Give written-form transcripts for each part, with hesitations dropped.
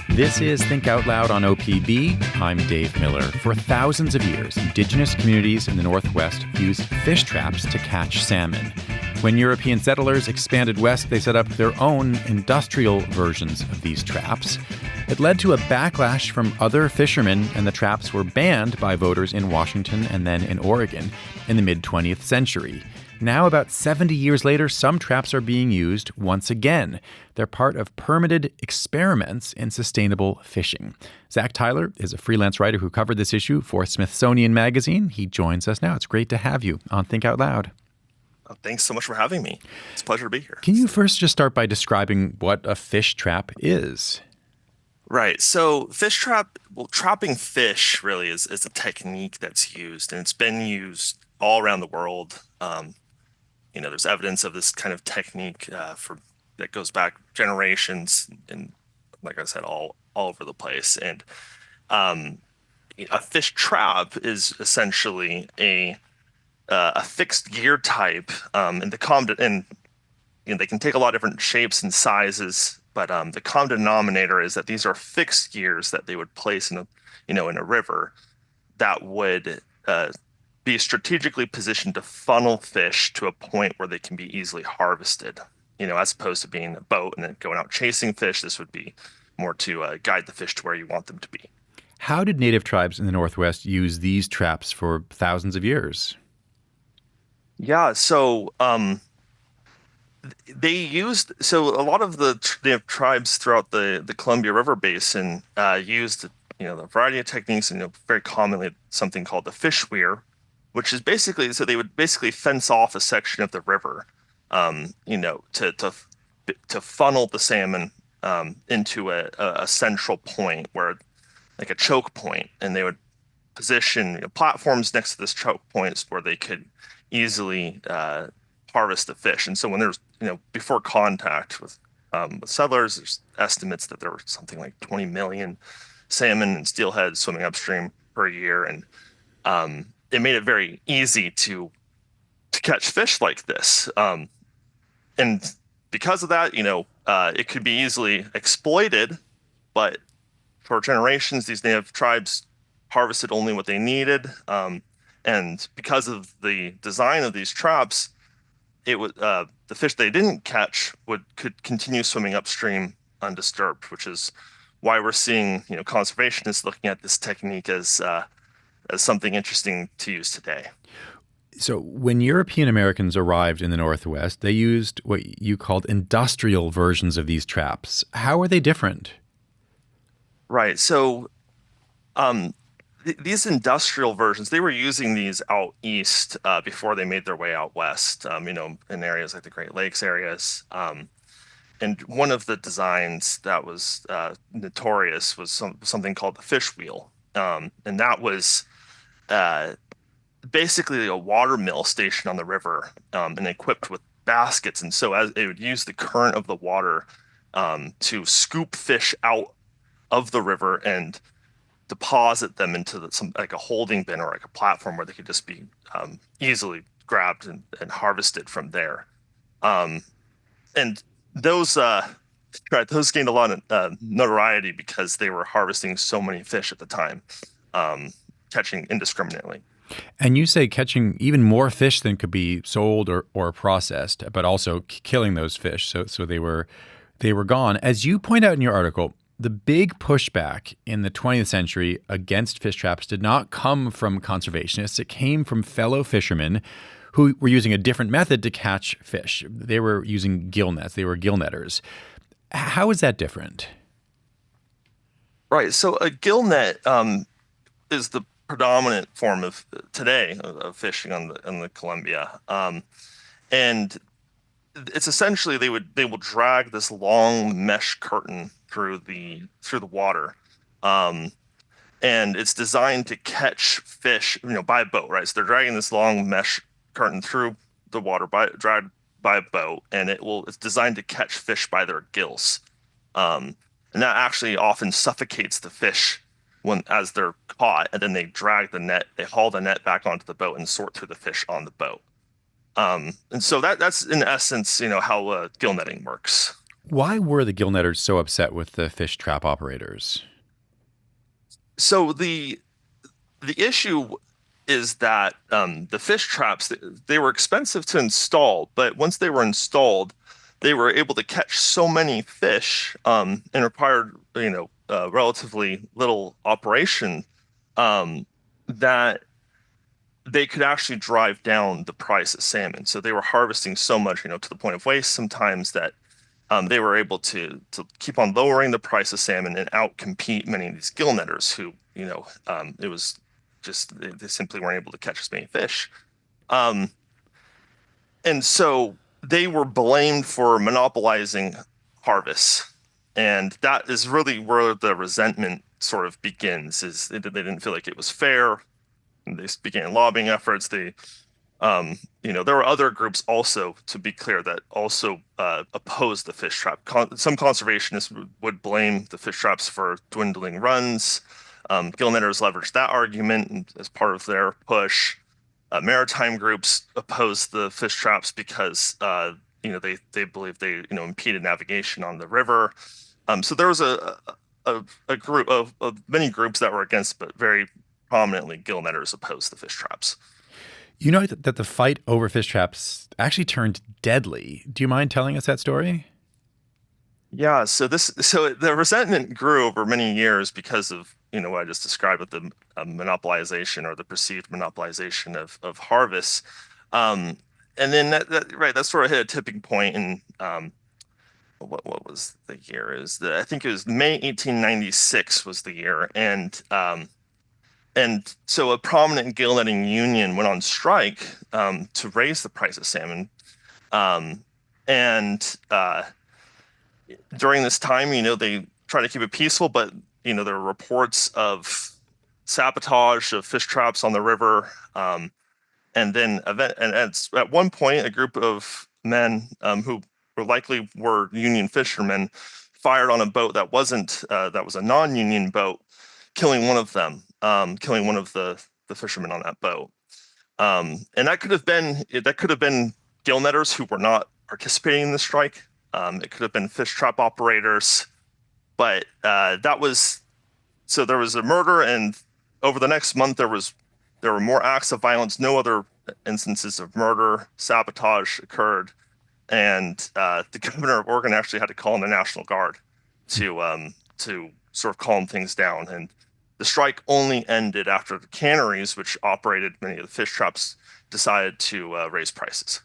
This is Think Out Loud on OPB. I'm Dave Miller. For thousands of years, indigenous communities in the Northwest used fish traps to catch salmon. When European settlers expanded west, they set up their own industrial versions of these traps. It led to a backlash from other fishermen, and the traps were banned by voters in Washington and then in Oregon in the mid-20th century. Now, about 70 years later, some traps are being used once again. They're part of permitted experiments in sustainable fishing. Zach Tyler is a freelance writer who covered this issue for Smithsonian Magazine. He joins us now. It's great to have you on Think Out Loud. Thanks so much for having me. It's a pleasure to be here. Can you first just start by describing what a fish trap is? Right. So trapping fish really is a technique that's used, and it's been used all around the world. There's evidence of this kind of technique that goes back generations, and like I said, all over the place. And a fish trap is essentially a fixed gear type, and they can take a lot of different shapes and sizes. But the common denominator is that these are fixed gears that they would place in a river that would be strategically positioned to funnel fish to a point where they can be easily harvested. As opposed to being a boat and then going out chasing fish, this would be more to guide the fish to where you want them to be. How did native tribes in the Northwest use these traps for thousands of years? Yeah, so a lot of the tribes throughout the Columbia River Basin used a variety of techniques, and very commonly something called the fish weir, which is basically, so they would basically fence off a section of the river, to funnel the salmon into a central point, where like a choke point, and they would position platforms next to this choke points where they could easily harvest the fish. And so when there's before contact with settlers, there's estimates that there were something like 20 million salmon and steelhead swimming upstream per year, and it made it very easy to catch fish like this. And because of that, it could be easily exploited, but for generations, these native tribes harvested only what they needed. And because of the design of these traps, it would the fish they didn't catch could continue swimming upstream undisturbed, which is why we're seeing conservationists looking at this technique as something interesting to use today. So when European Americans arrived in the Northwest, they used what you called industrial versions of these traps. How are they different? Right. So these industrial versions, they were using these out east before they made their way out west, in areas like the Great Lakes areas. And one of the designs that was notorious was something called the fish wheel. And that was basically a water mill station on the river, and equipped with baskets. And so as it would use the current of the water to scoop fish out of the river and deposit them into like a holding bin or like a platform where they could just be easily grabbed and harvested from there. And those gained a lot of notoriety because they were harvesting so many fish at the time, catching indiscriminately. And you say catching even more fish than could be sold or processed, but also killing those fish. So they were gone. As you point out in your article, the big pushback in the 20th century against fish traps did not come from conservationists. It came from fellow fishermen who were using a different method to catch fish. They were using gill nets. They were gill netters. How is that different? Right. So a gill net is the predominant form of today of fishing on the Columbia, and it's essentially they will drag this long mesh curtain through the water, and it's designed to catch fish by boat, right? So they're dragging this long mesh curtain through the water dragged by a boat, and it's designed to catch fish by their gills, and that actually often suffocates the fish as they're caught, and then they haul the net back onto the boat and sort through the fish on the boat. And so that's in essence, how gill netting works. Why were the gill netters so upset with the fish trap operators? So the issue is that the fish traps they were expensive to install, but once they were installed, they were able to catch so many fish and required relatively little operation um, that they could actually drive down the price of salmon. So they were harvesting so much, to the point of waste sometimes that they were able to keep on lowering the price of salmon and outcompete many of these gill netters who, it was just they simply weren't able to catch as many fish. Um, and so they were blamed for monopolizing harvests. And that is really where the resentment sort of begins, is they didn't feel like it was fair. And they began lobbying efforts. There were other groups also, to be clear, that also opposed the fish trap. Some conservationists would blame the fish traps for dwindling runs. Gill netters leveraged that argument as part of their push. Maritime groups opposed the fish traps because they believe they impeded navigation on the river. So there was a group of many groups that were against, but very prominently gill netters opposed the fish traps. You know that the fight over fish traps actually turned deadly. Do you mind telling us that story? Yeah, so the resentment grew over many years because of what I just described with the monopolization or the perceived monopolization of harvests, and then that sort of hit a tipping point in what was the year? I think it was May 1896 was the year, and so a prominent gill netting union went on strike to raise the price of salmon, and during this time, they try to keep it peaceful, but there are reports of sabotage of fish traps on the river. And then at one point, a group of men who were union fishermen fired on a boat that was a non-union boat, killing one of them, killing one of the fishermen on that boat. And that could have been gill netters who were not participating in the strike. It could have been fish trap operators, but there was a murder, and over the next month there were more acts of violence. No other instances of murder, sabotage occurred, and the governor of Oregon actually had to call in the National Guard to sort of calm things down. And the strike only ended after the canneries, which operated many of the fish traps, decided to raise prices.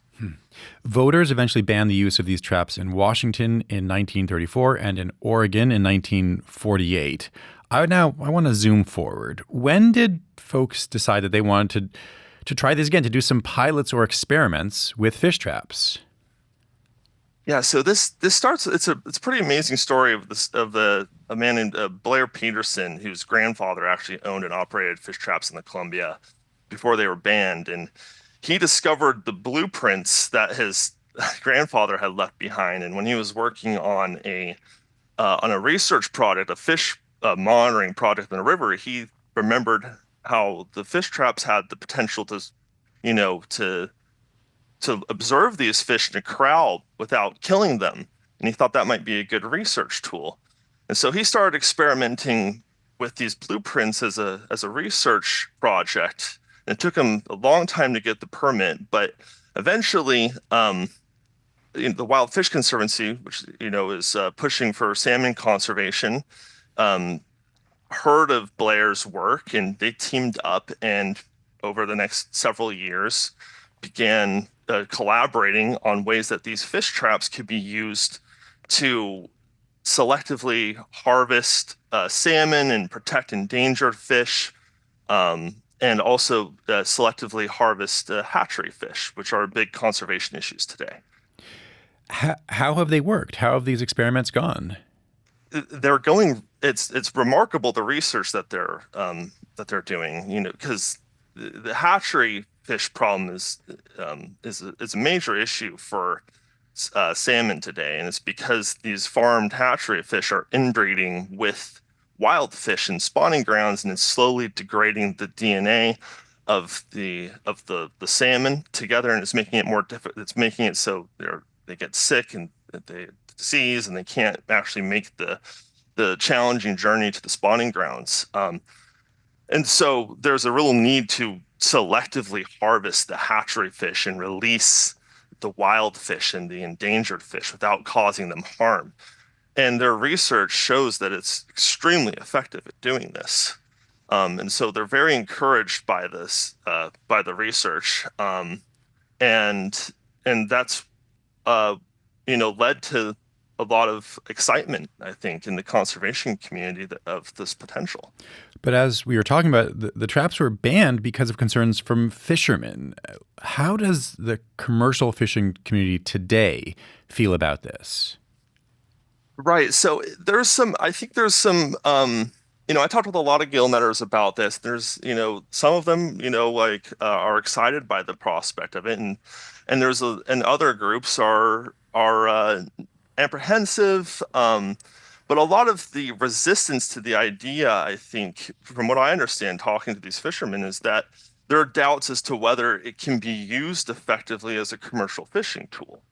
Voters eventually banned the use of these traps in Washington in 1934 and in Oregon in 1948. I want to zoom forward. When did folks decide that they wanted to try this again, to do some pilots or experiments with fish traps? Yeah, so this starts. It's a pretty amazing story of a man named Blair Peterson, whose grandfather actually owned and operated fish traps in the Columbia before they were banned, and he discovered the blueprints that his grandfather had left behind. And when he was working on a research project, a fish monitoring project in the river, he remembered how the fish traps had the potential to observe these fish in a crowd without killing them. And he thought that might be a good research tool. And so he started experimenting with these blueprints as a research project. And it took him a long time to get the permit, but eventually, the Wild Fish Conservancy, which is pushing for salmon conservation, um, heard of Blair's work, and they teamed up, and over the next several years began collaborating on ways that these fish traps could be used to selectively harvest salmon and protect endangered fish, and also selectively harvest hatchery fish, which are big conservation issues today. How have they worked? How have these experiments gone? They're going. It's remarkable, the research that they're doing. Because the hatchery fish problem is a major issue for salmon today, and it's because these farmed hatchery fish are inbreeding with wild fish in spawning grounds, and it's slowly degrading the DNA of the salmon together, and it's making it more difficult. It's making it so they get sick and they disease, and they can't actually make the challenging journey to the spawning grounds. And so there's a real need to selectively harvest the hatchery fish and release the wild fish and the endangered fish without causing them harm. And their research shows that it's extremely effective at doing this. And so they're very encouraged by this, by the research, and that's uh, led to a lot of excitement, I think, in the conservation community of this potential. But as we were talking about, the traps were banned because of concerns from fishermen. How does the commercial fishing community today feel about this? Right. So I think there's some, I talked with a lot of gill netters about this. There's, some of them, are excited by the prospect of it, and and other groups are apprehensive. But a lot of the resistance to the idea, I think, from what I understand, talking to these fishermen, is that there are doubts as to whether it can be used effectively as a commercial fishing tool.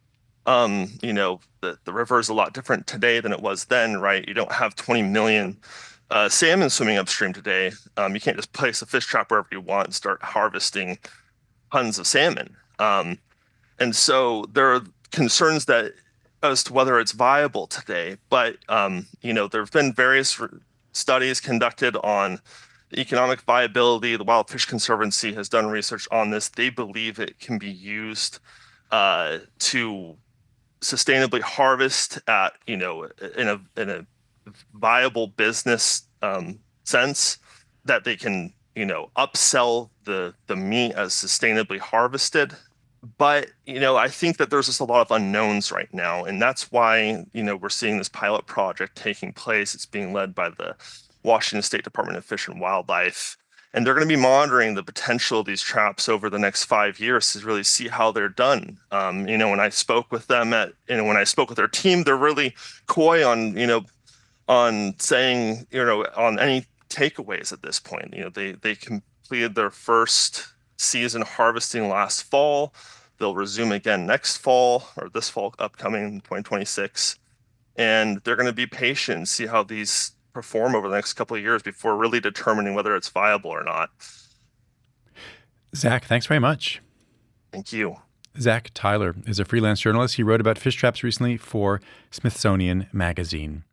The river is a lot different today than it was then, right? You don't have 20 million salmon swimming upstream today. You can't just place a fish trap wherever you want and start harvesting tons of salmon. And so there are concerns that as to whether it's viable today. But there have been various studies conducted on the economic viability. The Wild Fish Conservancy has done research on this. They believe it can be used to sustainably harvest at in a viable business sense, that they can upsell the meat as sustainably harvested. But I think that there's just a lot of unknowns right now, and that's why we're seeing this pilot project taking place. It's being led by the Washington State Department of Fish and Wildlife, and they're going to be monitoring the potential of these traps over the next 5 years to really see how they're done. When I spoke with them when I spoke with their team, they're really coy on saying, on any takeaways at this point. They completed their first season harvesting last fall. They'll resume again next fall, or this fall upcoming 2026. And they're going to be patient, see how these perform over the next couple of years before really determining whether it's viable or not. Zach, thanks very much. Thank you. Zach Tyler is a freelance journalist. He wrote about fish traps recently for Smithsonian Magazine.